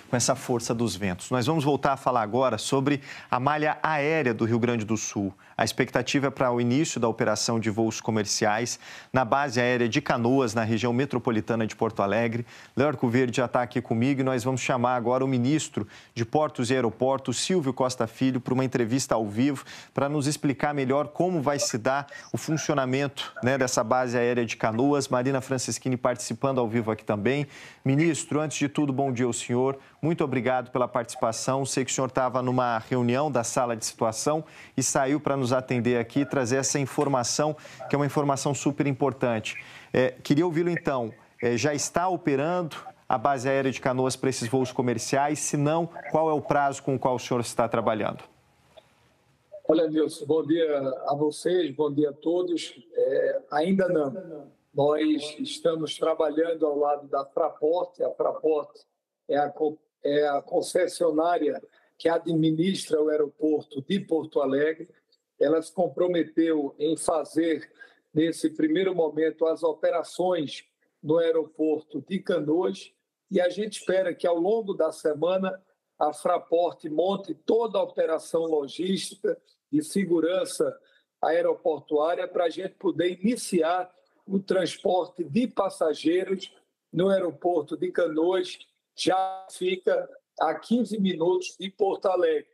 com essa força dos ventos. Nós vamos voltar a falar agora sobre a malha aérea do Rio Grande do Sul. A expectativa é para o início da operação de voos comerciais na base aérea de Canoas, na região metropolitana de Porto Alegre. Léo Arcoverde já está aqui comigo e nós vamos chamar agora o ministro de Portos e Aeroportos, Silvio Costa Filho, para uma entrevista ao vivo, para nos explicar melhor como vai se dar o funcionamento, dessa base aérea de Canoas. Marina Francischini participando ao vivo aqui também. Ministro, antes de tudo, bom dia ao senhor. Muito obrigado pela participação. Sei que o senhor estava numa reunião da sala de situação e saiu para nos atender aqui e trazer essa informação, que é uma informação super importante. Queria ouvi-lo então. Já está operando a base aérea de Canoas para esses voos comerciais? Se não, qual é o prazo com o qual o senhor está trabalhando? Olha, Nilson, bom dia a vocês, bom dia a todos. Ainda não. Nós estamos trabalhando ao lado da Fraport. A Fraport é a concessionária que administra o aeroporto de Porto Alegre. Ela se comprometeu em fazer, nesse primeiro momento, as operações no aeroporto de Canoas e a gente espera que, ao longo da semana, a Fraport monte toda a operação logística de segurança aeroportuária para a gente poder iniciar o transporte de passageiros no aeroporto de Canoas. Já fica a 15 minutos de Porto Alegre.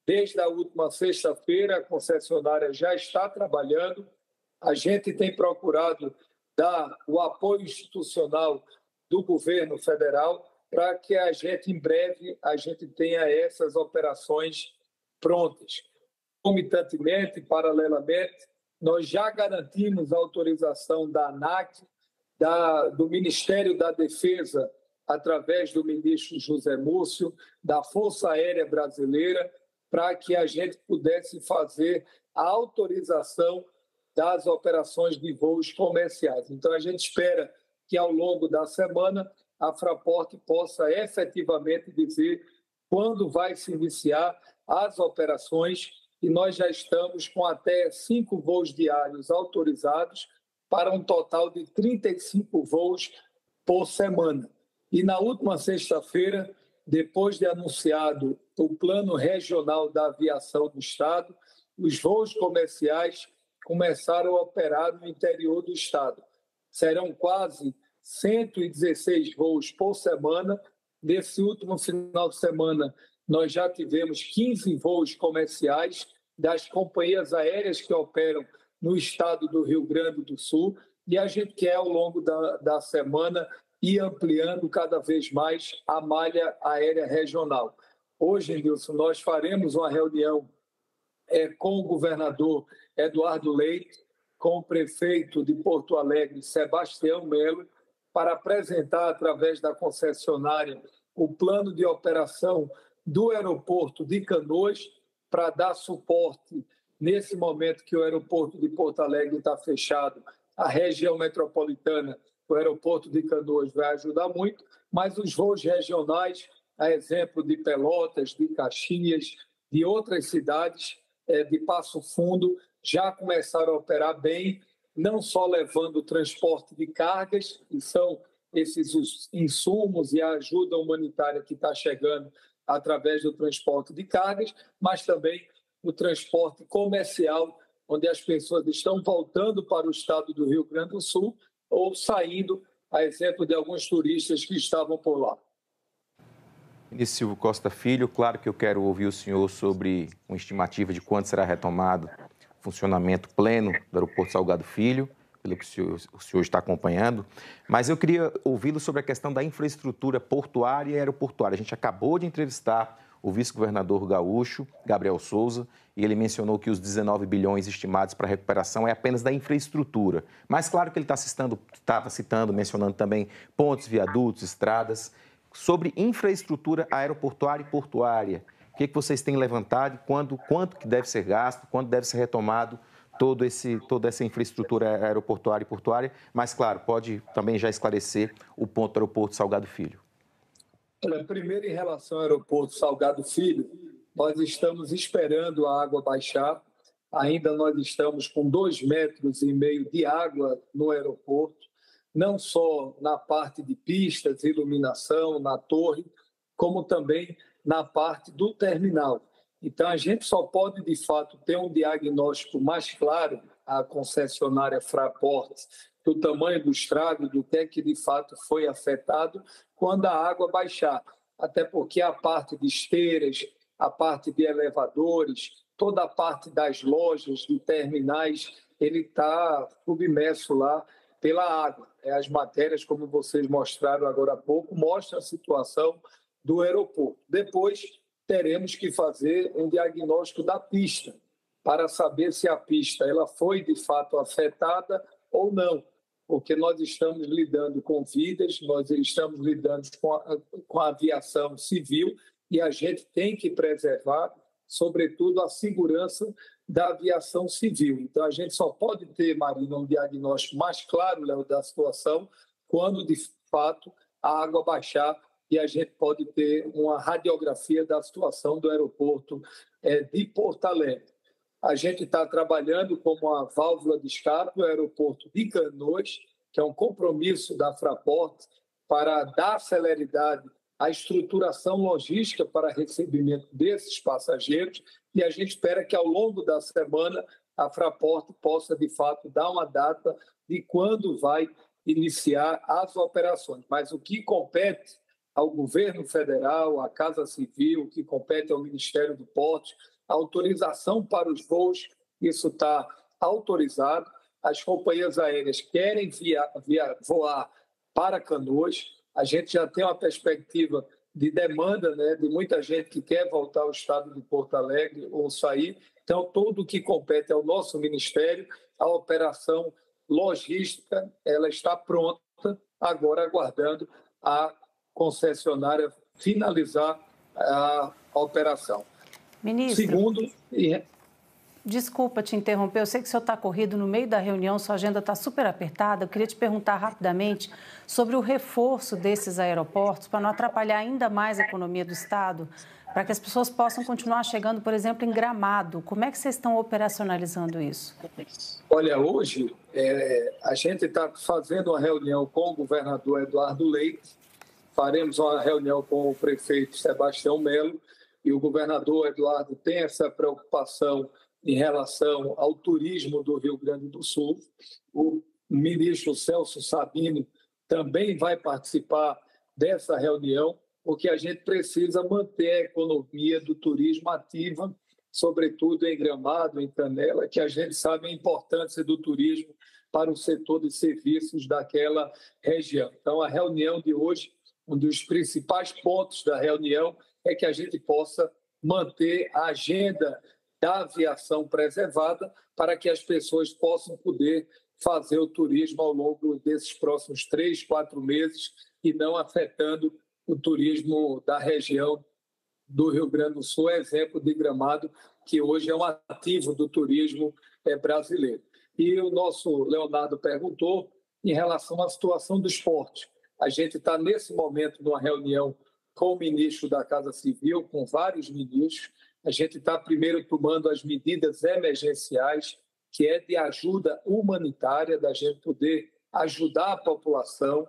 Desde a última sexta-feira, a concessionária já está trabalhando. A gente tem procurado dar o apoio institucional do governo federal para que a gente, em breve, tenha essas operações prontas. Concomitantemente, paralelamente, nós já garantimos a autorização da ANAC, do Ministério da Defesa, através do ministro José Múcio, da Força Aérea Brasileira, para que a gente pudesse fazer a autorização das operações de voos comerciais. Então, a gente espera que, ao longo da semana, a Fraport possa efetivamente dizer quando vai se iniciar as operações, e nós já estamos com até 5 voos diários autorizados para um total de 35 voos por semana. E na última sexta-feira, depois de anunciado o Plano Regional da Aviação do Estado, os voos comerciais começaram a operar no interior do Estado. Serão quase 116 voos por semana. Nesse último final de semana, nós já tivemos 15 voos comerciais das companhias aéreas que operam no estado do Rio Grande do Sul, e a gente quer, ao longo da semana, ir ampliando cada vez mais a malha aérea regional. Hoje, Nilson, nós faremos uma reunião com o governador Eduardo Leite, com o prefeito de Porto Alegre, Sebastião Melo, para apresentar, através da concessionária, o plano de operação do aeroporto de Canoas, para dar suporte, nesse momento que o aeroporto de Porto Alegre está fechado, a região metropolitana, o aeroporto de Canoas vai ajudar muito, mas os voos regionais, a exemplo de Pelotas, de Caxias, de outras cidades, de Passo Fundo, já começaram a operar bem, não só levando o transporte de cargas, que são esses os insumos e a ajuda humanitária que está chegando através do transporte de cargas, mas também o transporte comercial, onde as pessoas estão voltando para o estado do Rio Grande do Sul ou saindo, a exemplo de alguns turistas que estavam por lá. Ministro Silvio Costa Filho, claro que eu quero ouvir o senhor sobre uma estimativa de quando será retomado o funcionamento pleno do aeroporto Salgado Filho, pelo que o senhor está acompanhando, mas eu queria ouvi-lo sobre a questão da infraestrutura portuária e aeroportuária. A gente acabou de entrevistar o vice-governador gaúcho, Gabriel Souza, e ele mencionou que os 19 bilhões estimados para a recuperação é apenas da infraestrutura. Mas claro que ele estava citando, mencionando também pontes, viadutos, estradas. Sobre infraestrutura aeroportuária e portuária, o que vocês têm levantado e quanto que deve ser gasto, quando deve ser retomado toda essa infraestrutura aeroportuária e portuária, mas, claro, pode também já esclarecer o ponto do aeroporto Salgado Filho. Primeiro, em relação ao aeroporto Salgado Filho, nós estamos esperando a água baixar. Ainda nós estamos com 2,5 metros de água no aeroporto, não só na parte de pistas, iluminação, na torre, como também na parte do terminal. Então, a gente só pode, de fato, ter um diagnóstico mais claro, a concessionária Fraport, do tamanho do estrago, do que de fato foi afetado, quando a água baixar. Até porque a parte de esteiras, a parte de elevadores, toda a parte das lojas, de terminais, ele está submerso lá pela água. As matérias, como vocês mostraram agora há pouco, mostram a situação do aeroporto. Depois, teremos que fazer um diagnóstico da pista, para saber se a pista ela foi, de fato, afetada ou não, porque nós estamos lidando com vidas, nós estamos lidando com a aviação civil e a gente tem que preservar, sobretudo, a segurança da aviação civil. Então, a gente só pode ter, Marina, um diagnóstico mais claro, Léo, da situação, quando, de fato, a água baixar e a gente pode ter uma radiografia da situação do aeroporto de Porto Alegre. A gente está trabalhando como uma válvula de escape o aeroporto de Canoas, que é um compromisso da Fraport para dar celeridade à estruturação logística para recebimento desses passageiros, e a gente espera que ao longo da semana a Fraport possa, de fato, dar uma data de quando vai iniciar as operações. Mas o que compete ao governo federal, à Casa Civil, o que compete ao Ministério do Porto, a autorização para os voos, isso está autorizado. As companhias aéreas querem voar para Canoas. A gente já tem uma perspectiva de demanda, né, de muita gente que quer voltar ao estado de Porto Alegre ou sair. Então, tudo o que compete ao nosso Ministério, a operação logística, ela está pronta, agora aguardando a concessionária finalizar a operação. Ministro, Segundo, desculpa te interromper, eu sei que o senhor está corrido no meio da reunião, sua agenda está super apertada. Eu queria te perguntar rapidamente sobre o reforço desses aeroportos para não atrapalhar ainda mais a economia do Estado, para que as pessoas possam continuar chegando, por exemplo, em Gramado. Como é que vocês estão operacionalizando isso? Olha, hoje a gente está fazendo uma reunião com o governador Eduardo Leite, faremos uma reunião com o prefeito Sebastião Melo, e o governador Eduardo tem essa preocupação em relação ao turismo do Rio Grande do Sul. O ministro Celso Sabino também vai participar dessa reunião, porque a gente precisa manter a economia do turismo ativa, sobretudo em Gramado, em Canela, que a gente sabe a importância do turismo para o setor de serviços daquela região. Então, a reunião de hoje, um dos principais pontos da reunião é que a gente possa manter a agenda da aviação preservada para que as pessoas possam poder fazer o turismo ao longo desses próximos 3, 4 meses e não afetando o turismo da região do Rio Grande do Sul, exemplo de Gramado, que hoje é um ativo do turismo brasileiro. E o nosso Leonardo perguntou em relação à situação do esporte. A gente está, nesse momento, numa reunião com o ministro da Casa Civil, com vários ministros. A gente está, primeiro, tomando as medidas emergenciais, que é de ajuda humanitária, da gente poder ajudar a população.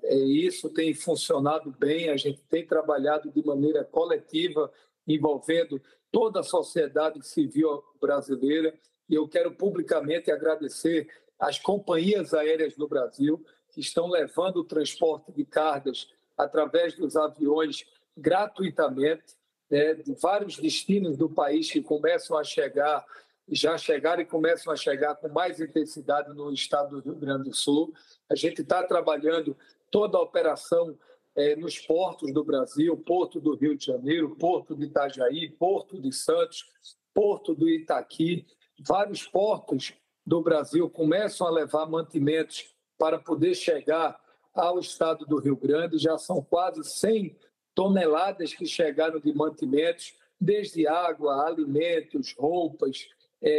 Isso tem funcionado bem, a gente tem trabalhado de maneira coletiva, envolvendo toda a sociedade civil brasileira. E eu quero publicamente agradecer às companhias aéreas do Brasil, que estão levando o transporte de cargas através dos aviões gratuitamente, de vários destinos do país que começam a chegar, já chegaram e começam a chegar com mais intensidade no estado do Rio Grande do Sul. A gente está trabalhando toda a operação nos portos do Brasil, Porto do Rio de Janeiro, Porto de Itajaí, Porto de Santos, Porto do Itaqui. Vários portos do Brasil começam a levar mantimentos para poder chegar ao estado do Rio Grande. Já são quase 100 toneladas que chegaram de mantimentos, desde água, alimentos, roupas,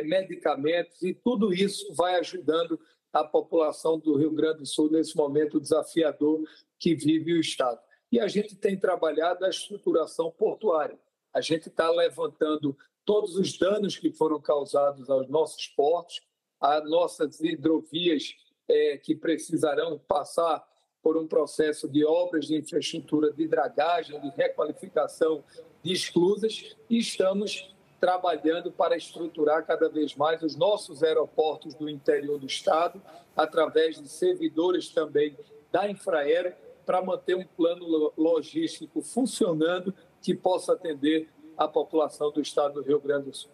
medicamentos, e tudo isso vai ajudando a população do Rio Grande do Sul nesse momento desafiador que vive o estado. E a gente tem trabalhado a estruturação portuária. A gente está levantando todos os danos que foram causados aos nossos portos, às nossas hidrovias que precisarão passar por um processo de obras de infraestrutura de dragagem, de requalificação de esclusas, e estamos trabalhando para estruturar cada vez mais os nossos aeroportos do interior do estado, através de servidores também da Infraero, para manter um plano logístico funcionando que possa atender a população do estado do Rio Grande do Sul.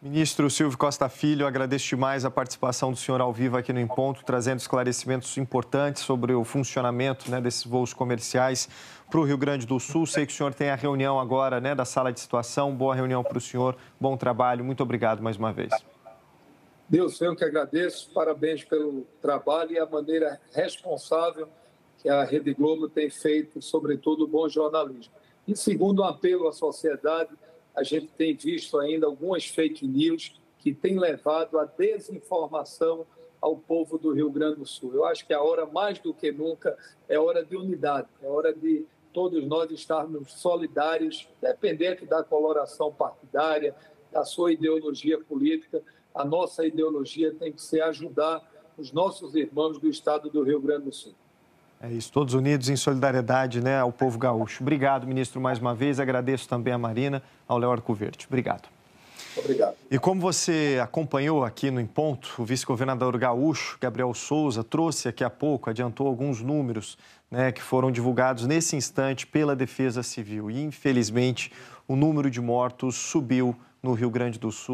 Ministro Silvio Costa Filho, agradeço demais a participação do senhor ao vivo aqui no Em Ponto, trazendo esclarecimentos importantes sobre o funcionamento, desses voos comerciais para o Rio Grande do Sul. Sei que o senhor tem a reunião agora, da sala de situação. Boa reunião para o senhor, bom trabalho. Muito obrigado mais uma vez. Deus, eu que agradeço. Parabéns pelo trabalho e a maneira responsável que a Rede Globo tem feito, sobretudo, bom jornalismo. E segundo, um apelo à sociedade, a gente tem visto ainda algumas fake news que têm levado à desinformação ao povo do Rio Grande do Sul. Eu acho que a hora, mais do que nunca, é hora de unidade, é hora de todos nós estarmos solidários, independente da coloração partidária, da sua ideologia política. A nossa ideologia tem que ser ajudar os nossos irmãos do estado do Rio Grande do Sul. É isso, todos unidos em solidariedade, ao povo gaúcho. Obrigado, ministro, mais uma vez. Agradeço também a Marina, ao Léo Arcoverde. Obrigado. Obrigado. E como você acompanhou aqui no Em Ponto, o vice-governador gaúcho, Gabriel Souza, trouxe aqui há pouco, adiantou alguns números que foram divulgados nesse instante pela Defesa Civil. E, infelizmente, o número de mortos subiu no Rio Grande do Sul.